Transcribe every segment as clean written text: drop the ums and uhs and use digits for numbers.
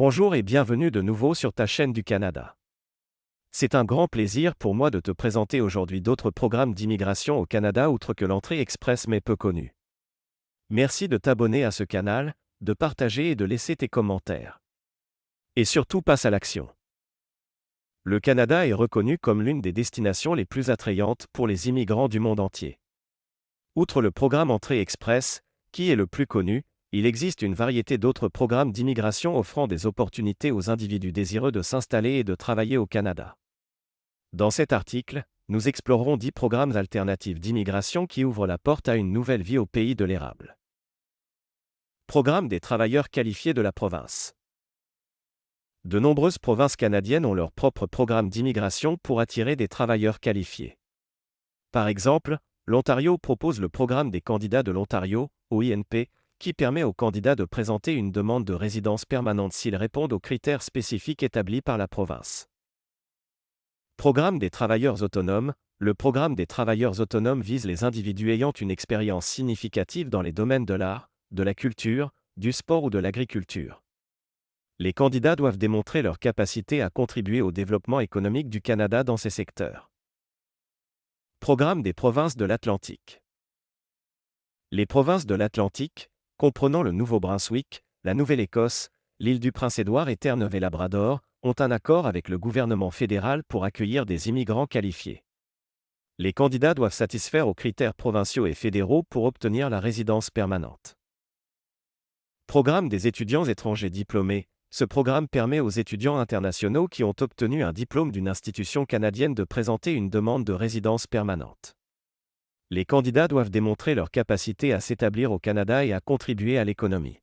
Bonjour et bienvenue de nouveau sur ta chaîne du Canada. C'est un grand plaisir pour moi de te présenter aujourd'hui d'autres programmes d'immigration au Canada outre que l'entrée express mais peu connus. Merci de t'abonner à ce canal, de partager et de laisser tes commentaires. Et surtout passe à l'action. Le Canada est reconnu comme l'une des destinations les plus attrayantes pour les immigrants du monde entier. Outre le programme Entrée Express, qui est le plus connu, il existe une variété d'autres programmes d'immigration offrant des opportunités aux individus désireux de s'installer et de travailler au Canada. Dans cet article, nous explorerons 10 programmes alternatifs d'immigration qui ouvrent la porte à une nouvelle vie au pays de l'érable. Programme des travailleurs qualifiés de la province. De nombreuses provinces canadiennes ont leur propre programme d'immigration pour attirer des travailleurs qualifiés. Par exemple, l'Ontario propose le programme des candidats de l'Ontario, OINP, qui permet aux candidats de présenter une demande de résidence permanente s'ils répondent aux critères spécifiques établis par la province. Programme des travailleurs autonomes. Le programme des travailleurs autonomes vise les individus ayant une expérience significative dans les domaines de l'art, de la culture, du sport ou de l'agriculture. Les candidats doivent démontrer leur capacité à contribuer au développement économique du Canada dans ces secteurs. Programme des provinces de l'Atlantique. Les provinces de l'Atlantique, comprenant le Nouveau-Brunswick, la Nouvelle-Écosse, l'île du Prince-Édouard et Terre-Neuve-et-Labrador, ont un accord avec le gouvernement fédéral pour accueillir des immigrants qualifiés. Les candidats doivent satisfaire aux critères provinciaux et fédéraux pour obtenir la résidence permanente. Programme des étudiants étrangers diplômés. Ce programme permet aux étudiants internationaux qui ont obtenu un diplôme d'une institution canadienne de présenter une demande de résidence permanente. Les candidats doivent démontrer leur capacité à s'établir au Canada et à contribuer à l'économie.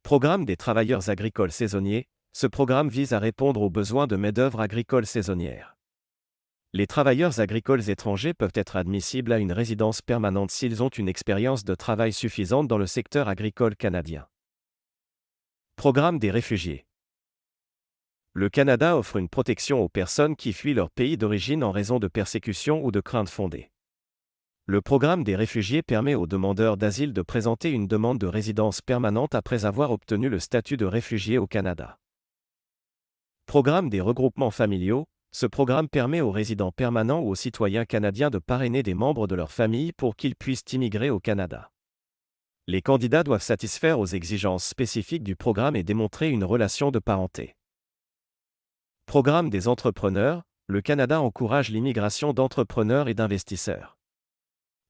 Programme des travailleurs agricoles saisonniers. Ce programme vise à répondre aux besoins de main-d'œuvre agricole saisonnière. Les travailleurs agricoles étrangers peuvent être admissibles à une résidence permanente s'ils ont une expérience de travail suffisante dans le secteur agricole canadien. Programme des réfugiés. Le Canada offre une protection aux personnes qui fuient leur pays d'origine en raison de persécutions ou de craintes fondées. Le programme des réfugiés permet aux demandeurs d'asile de présenter une demande de résidence permanente après avoir obtenu le statut de réfugié au Canada. Programme des regroupements familiaux. Ce programme permet aux résidents permanents ou aux citoyens canadiens de parrainer des membres de leur famille pour qu'ils puissent immigrer au Canada. Les candidats doivent satisfaire aux exigences spécifiques du programme et démontrer une relation de parenté. Programme des entrepreneurs. Le Canada encourage l'immigration d'entrepreneurs et d'investisseurs.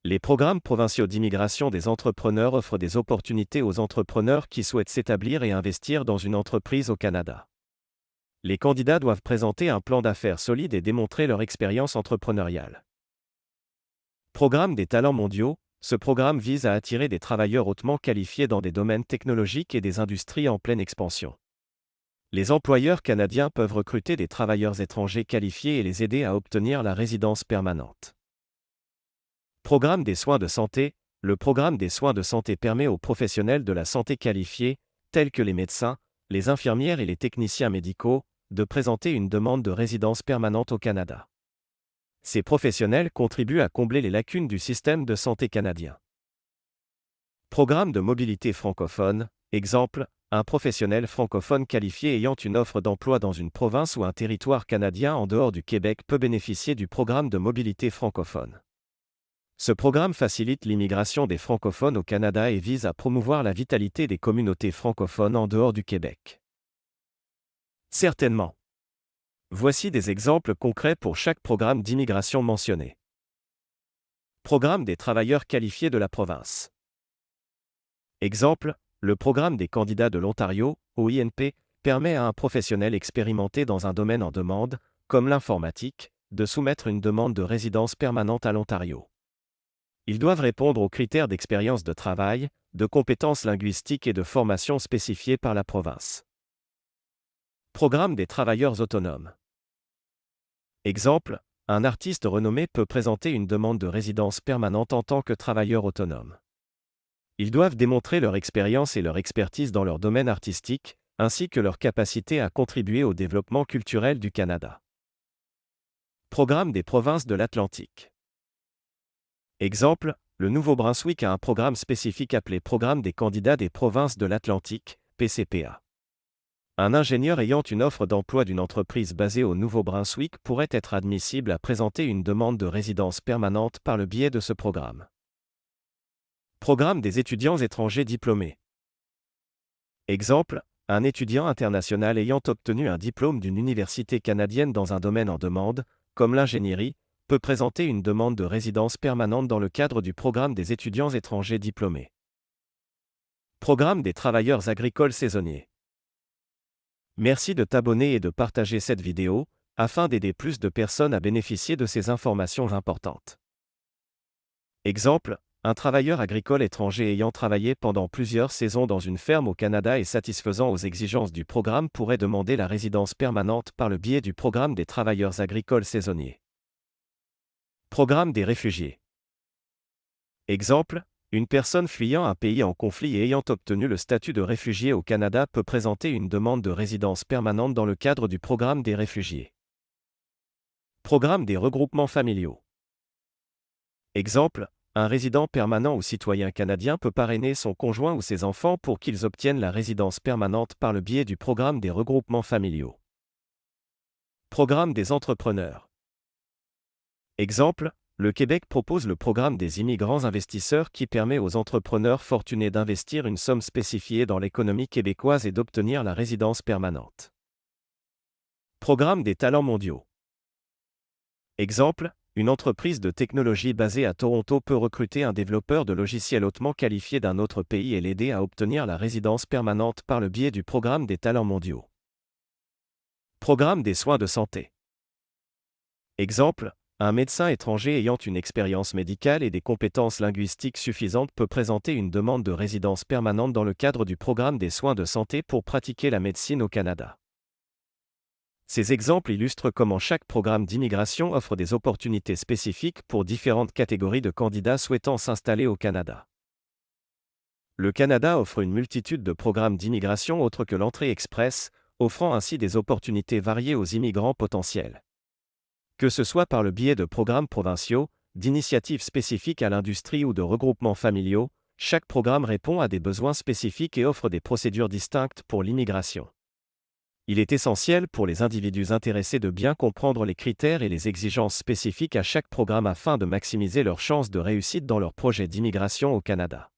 Les programmes provinciaux d'immigration des entrepreneurs offrent des opportunités aux entrepreneurs qui souhaitent s'établir et investir dans une entreprise au Canada. Les candidats doivent présenter un plan d'affaires solide et démontrer leur expérience entrepreneuriale. Programme des talents mondiaux. Ce programme vise à attirer des travailleurs hautement qualifiés dans des domaines technologiques et des industries en pleine expansion. Les employeurs canadiens peuvent recruter des travailleurs étrangers qualifiés et les aider à obtenir la résidence permanente. Programme des soins de santé. Le programme des soins de santé permet aux professionnels de la santé qualifiés, tels que les médecins, les infirmières et les techniciens médicaux, de présenter une demande de résidence permanente au Canada. Ces professionnels contribuent à combler les lacunes du système de santé canadien. Programme de mobilité francophone. Exemple, un professionnel francophone qualifié ayant une offre d'emploi dans une province ou un territoire canadien en dehors du Québec peut bénéficier du programme de mobilité francophone. Ce programme facilite l'immigration des francophones au Canada et vise à promouvoir la vitalité des communautés francophones en dehors du Québec. Certainement. Voici des exemples concrets pour chaque programme d'immigration mentionné. Programme des travailleurs qualifiés de la province. Exemple, le programme des candidats de l'Ontario, OINP, permet à un professionnel expérimenté dans un domaine en demande, comme l'informatique, de soumettre une demande de résidence permanente à l'Ontario. Ils doivent répondre aux critères d'expérience de travail, de compétences linguistiques et de formation spécifiés par la province. Programme des travailleurs autonomes. Exemple, un artiste renommé peut présenter une demande de résidence permanente en tant que travailleur autonome. Ils doivent démontrer leur expérience et leur expertise dans leur domaine artistique, ainsi que leur capacité à contribuer au développement culturel du Canada. Programme des provinces de l'Atlantique. Exemple, le Nouveau-Brunswick a un programme spécifique appelé Programme des candidats des provinces de l'Atlantique, PCPA. Un ingénieur ayant une offre d'emploi d'une entreprise basée au Nouveau-Brunswick pourrait être admissible à présenter une demande de résidence permanente par le biais de ce programme. Programme des étudiants étrangers diplômés. Exemple, un étudiant international ayant obtenu un diplôme d'une université canadienne dans un domaine en demande, comme l'ingénierie, peut présenter une demande de résidence permanente dans le cadre du programme des étudiants étrangers diplômés. Programme des travailleurs agricoles saisonniers. Merci de t'abonner et de partager cette vidéo, afin d'aider plus de personnes à bénéficier de ces informations importantes. Exemple, un travailleur agricole étranger ayant travaillé pendant plusieurs saisons dans une ferme au Canada et satisfaisant aux exigences du programme pourrait demander la résidence permanente par le biais du programme des travailleurs agricoles saisonniers. Programme des réfugiés. Exemple, une personne fuyant un pays en conflit et ayant obtenu le statut de réfugié au Canada peut présenter une demande de résidence permanente dans le cadre du programme des réfugiés. Programme des regroupements familiaux. Exemple, un résident permanent ou citoyen canadien peut parrainer son conjoint ou ses enfants pour qu'ils obtiennent la résidence permanente par le biais du programme des regroupements familiaux. Programme des entrepreneurs. Exemple, le Québec propose le programme des immigrants investisseurs qui permet aux entrepreneurs fortunés d'investir une somme spécifiée dans l'économie québécoise et d'obtenir la résidence permanente. Programme des talents mondiaux. Exemple, une entreprise de technologie basée à Toronto peut recruter un développeur de logiciels hautement qualifié d'un autre pays et l'aider à obtenir la résidence permanente par le biais du programme des talents mondiaux. Programme des soins de santé. Exemple, un médecin étranger ayant une expérience médicale et des compétences linguistiques suffisantes peut présenter une demande de résidence permanente dans le cadre du programme des soins de santé pour pratiquer la médecine au Canada. Ces exemples illustrent comment chaque programme d'immigration offre des opportunités spécifiques pour différentes catégories de candidats souhaitant s'installer au Canada. Le Canada offre une multitude de programmes d'immigration autres que l'entrée express, offrant ainsi des opportunités variées aux immigrants potentiels. Que ce soit par le biais de programmes provinciaux, d'initiatives spécifiques à l'industrie ou de regroupements familiaux, chaque programme répond à des besoins spécifiques et offre des procédures distinctes pour l'immigration. Il est essentiel pour les individus intéressés de bien comprendre les critères et les exigences spécifiques à chaque programme afin de maximiser leurs chances de réussite dans leur projet d'immigration au Canada.